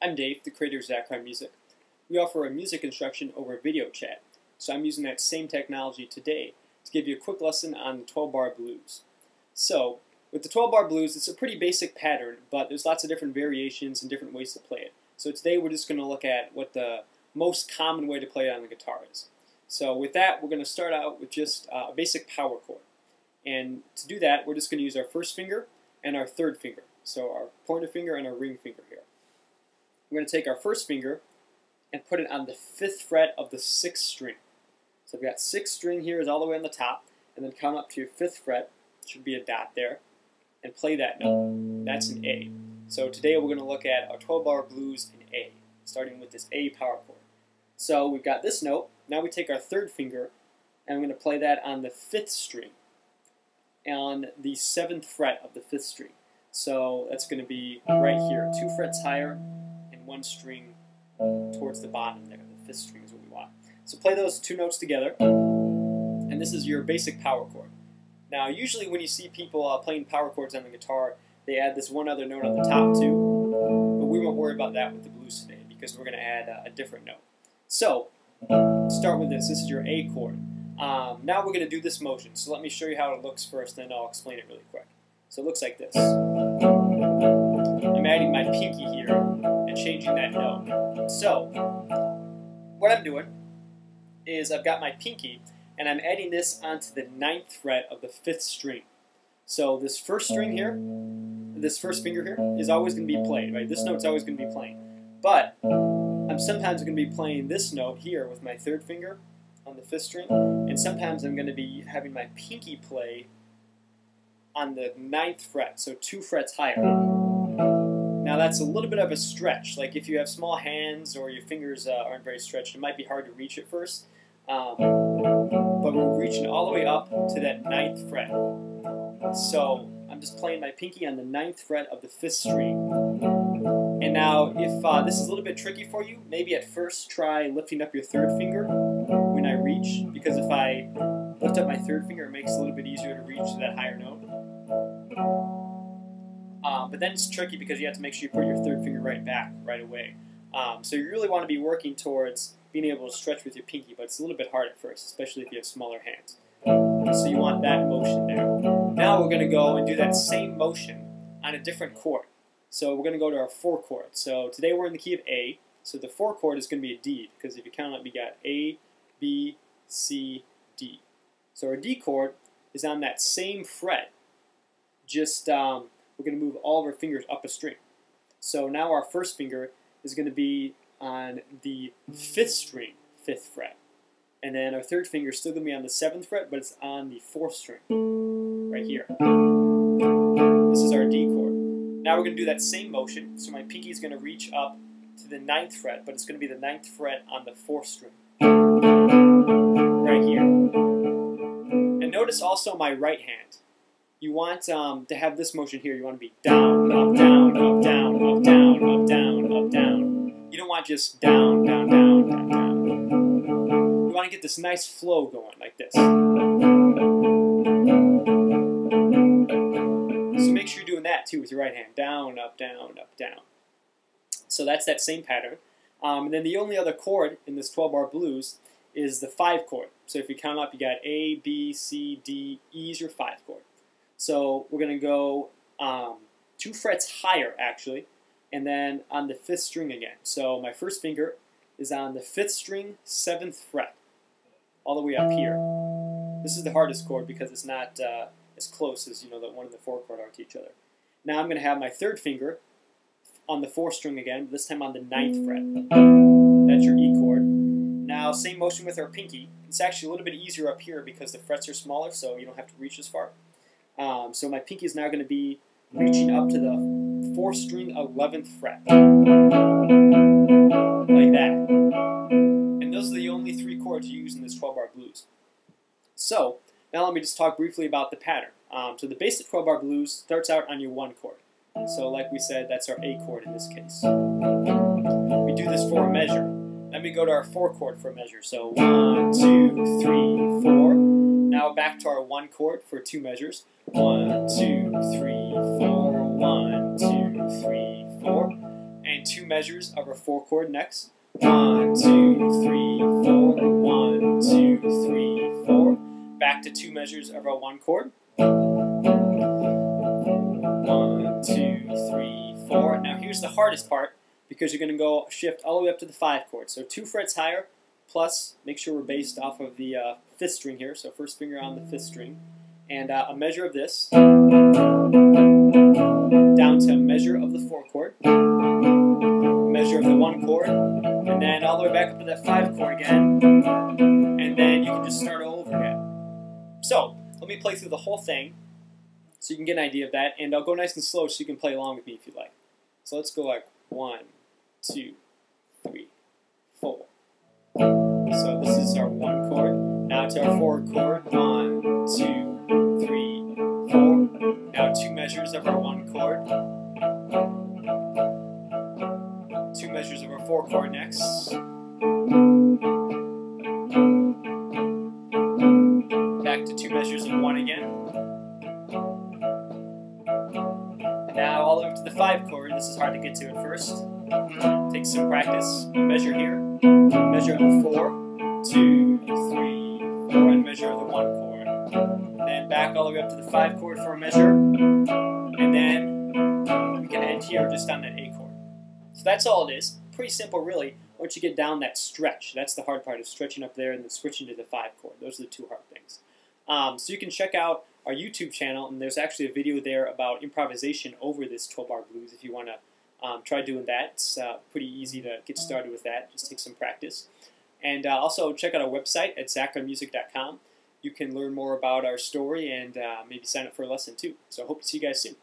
I'm Dave, the creator of Zachardt Music. We offer a music instruction over video chat, so I'm using that same technology today to give you a quick lesson on the 12-bar blues. So, with the 12-bar blues, it's a pretty basic pattern, but there's lots of different variations and different ways to play it. So today we're just going to look at what the most common way to play it on the guitar is. So with that, we're going to start out with just a basic power chord. And to do that, we're just going to use our first finger and our third finger. So our pointer finger and our ring finger here. We're going to take our first finger and put it on the 5th fret of the 6th string. So we've got 6th string here is all the way on the top, and then count up to your 5th fret, should be a dot there, and play that note. That's an A. So today we're going to look at our 12-bar blues in A, starting with this A power chord. So we've got this note. Now we take our third finger, and I'm going to play that on the 5th string, on the 7th fret of the 5th string. So that's going to be right here, 2 frets higher, and 1 string towards the bottom there. The 5th string is what we want. So play those 2 notes together, and this is your basic power chord. Now usually when you see people playing power chords on the guitar, they add this one other note on the top too, but we won't worry about that with the blues today because we're going to add a different note. So, start with this. This is your A chord. Now we're going to do this motion, so let me show you how it looks first, then I'll explain it really quick. So it looks like this. I'm adding my pinky here and changing that note. So, what I'm doing is I've got my pinky and I'm adding this onto the 9th fret of the 5th string. So this first string here, this first finger here, is always going to be played, right? This note's always going to be playing. But I'm sometimes going to be playing this note here with my 3rd finger on the 5th string, and sometimes I'm going to be having my pinky play on the 9th fret, so 2 frets higher. Now that's a little bit of a stretch. Like if you have small hands or your fingers aren't very stretched, it might be hard to reach at first. But we're reaching all the way up to that 9th fret. So I'm just playing my pinky on the 9th fret of the 5th string. And now if this is a little bit tricky for you, maybe at first try lifting up your 3rd finger when I reach, because if I lift up my 3rd finger, it makes it a little bit easier to reach that higher note. But then it's tricky because you have to make sure you put your 3rd finger right back right away. So you really want to be working towards being able to stretch with your pinky, but it's a little bit hard at first, especially if you have smaller hands. So you want that motion there. Now we're going to go and do that same motion on a different chord. So we're going to go to our 4 chord. So today we're in the key of A, so the 4 chord is going to be a D, because if you count up, we got A, B, C, D. So our D chord is on that same fret, just we're going to move all of our fingers up a string. So now our first finger is going to be on the 5th string, 5th fret. And then our 3rd finger is still going to be on the 7th fret, but it's on the 4th string, right here. This is our D chord. Now we're going to do that same motion, so my pinky is going to reach up to the 9th fret, but it's going to be the 9th fret on the 4th string, right here. And notice also my right hand. You want to have this motion here. You want to be down, up, down, up, down, up, down, up, down, up, down. You don't want just down, down, down, down, down. You want to get this nice flow going like this. So make sure you're doing that too with your right hand. Down, up, down, up, down. So that's that same pattern. And then the only other chord in this 12-bar blues is the 5 chord. So if you count up, you got A, B, C, D, E is your 5 chord. So we're going to go 2 frets higher, actually, and then on the 5th string again. So my first finger is on the 5th string, 7th fret, all the way up here. This is the hardest chord because it's not as close as the 1 and the 4 chord are to each other. Now I'm going to have my 3rd finger on the 4th string again, but this time on the 9th fret. That's your E chord. Now same motion with our pinky. It's actually a little bit easier up here because the frets are smaller, so you don't have to reach as far. So my pinky is now going to be reaching up to the 4th string, 11th fret. Like that. And those are the only 3 chords you use in this 12-bar blues. So, now let me just talk briefly about the pattern. So the basic 12-bar blues starts out on your 1 chord. So like we said, that's our A chord in this case. We do this for a measure. Then we go to our 4 chord for a measure. So 1, 2, 3, 4. Now back to our 1 chord for 2 measures. 1, 2, 3, 4, 1, 2, 3, 4. and 2 measures of our 4 chord next. 1, 2, 3, 4. 1, 2, 3, 4. Back to 2 measures of our 1 chord. 1, 2, 3, 4. Now here's the hardest part, because you're going to go shift all the way up to the 5 chord. So 2 frets higher, plus make sure we're based off of the 5th string here. So first finger on the 5th string, and a measure of this down to a measure of the 4 chord, measure of the 1 chord, and then all the way back up to that 5 chord again, and then you can just start all over again. So let me play through the whole thing so you can get an idea of that, and I'll go nice and slow so you can play along with me if you like. So let's go like 1, 2, 3, 4. So this is our 1 chord. Now to our 4 chord. 1, 2, 3, 4. Now 2 measures of our 1 chord. 2 measures of our 4 chord next. Back to 2 measures of 1 again. And now all the way up to the 5 chord. This is hard to get to at first. Take some practice. Measure here. Measure of the 4. 2, 3, 4. And measure of the 1 chord. And then back all the way up to the 5 chord for a measure. And then we can end here just on that A chord. So that's all it is. Pretty simple, really. Once you get down that stretch, that's the hard part, is stretching up there and then switching to the 5 chord. Those are the 2 hard things. So you can check out our YouTube channel, and there's actually a video there about improvisation over this 12-bar blues if you want to try doing that. It's pretty easy to get started with that. Just take some practice. And also check out our website at zacramusic.com. You can learn more about our story and maybe sign up for a lesson too. So I hope to see you guys soon.